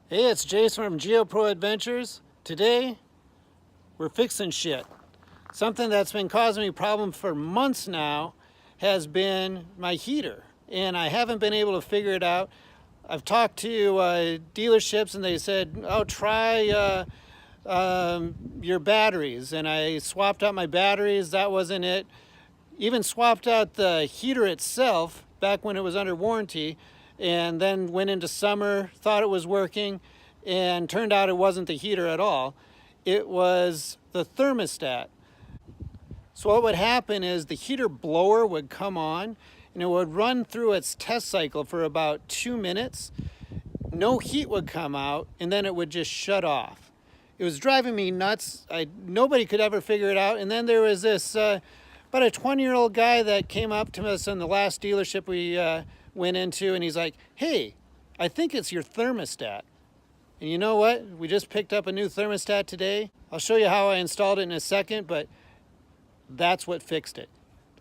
Hey, it's Jason from GeoPro Adventures. Today, we're fixing shit. Something that's been causing me problems for months now has been my heater, and I haven't been able to figure it out. I've talked to dealerships, and they said, "Oh, try your batteries," and I swapped out my batteries. That wasn't it. Even swapped out the heater itself back when it was under warranty, and then went into summer, thought it was working, and turned out it wasn't the heater at all. It was the thermostat. So what would happen is the heater blower would come on and it would run through its test cycle for about 2 minutes. No heat would come out, and then it would just shut off. It was driving me nuts. Nobody could ever figure it out. And then there was this about a 20-year-old guy that came up to us in the last dealership we went into, and he's like, "Hey, I think it's your thermostat." And you know what? We just picked up a new thermostat today. I'll show you how I installed it in a second, but that's what fixed it.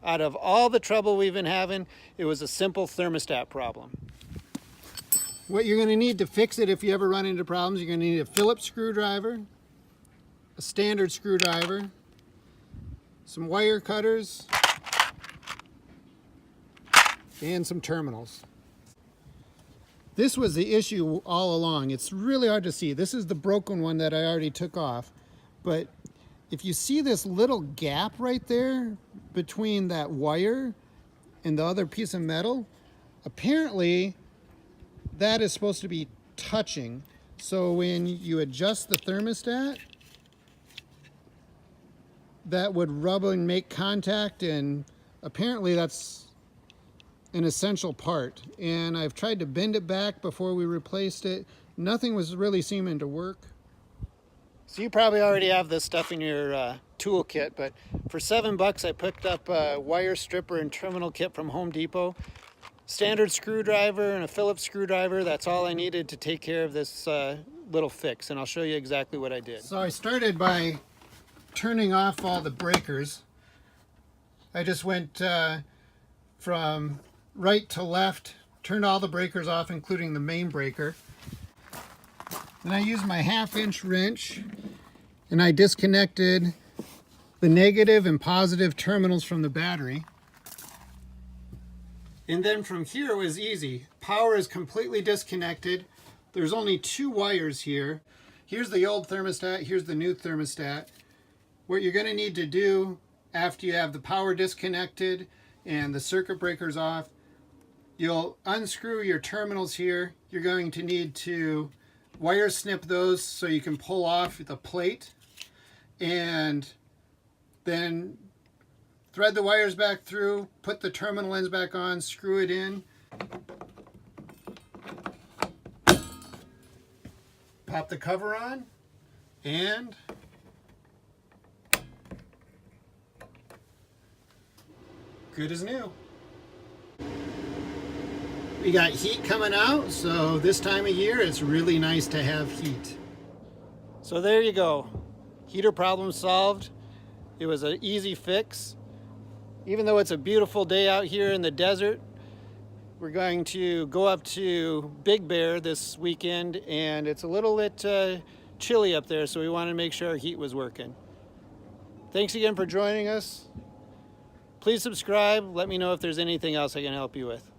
Out of all the trouble we've been having, it was a simple thermostat problem. What you're going to need to fix it if you ever run into problems, you're going to need a Phillips screwdriver, a standard screwdriver, some wire cutters, and some terminals. This was the issue all along. It's really hard to see. This is the broken one that I already took off. But if you see this little gap right there between that wire and the other piece of metal, apparently that is supposed to be touching. So when you adjust the thermostat, that would rub and make contact, and apparently that's an essential part. And I've tried to bend it back before we replaced it. Nothing was really seeming to work. So you probably already have this stuff in your toolkit, but for $7 I picked up a wire stripper and terminal kit from Home Depot. Standard screwdriver and a Phillips screwdriver. That's all I needed to take care of this little fix, and I'll show you exactly what I did. So I started by turning off all the breakers. I just went from right to left, turned all the breakers off, including the main breaker. Then I used my 1/2-inch wrench and I disconnected the negative and positive terminals from the battery. And then from here it was easy. Power is completely disconnected. There's only 2 wires here. Here's the old thermostat, here's the new thermostat. What you're going to need to do after you have the power disconnected and the circuit breakers off, you'll unscrew your terminals here. You're going to need to wire snip those so you can pull off the plate, and then thread the wires back through, put the terminal ends back on, screw it in, pop the cover on, and good as new. We got heat coming out, so this time of year it's really nice to have heat. So there you go. Heater problem solved. It was an easy fix. Even though it's a beautiful day out here in the desert, we're going to go up to Big Bear this weekend, and it's a little bit chilly up there, so we wanted to make sure our heat was working. Thanks again for joining us. Please subscribe. Let me know if there's anything else I can help you with.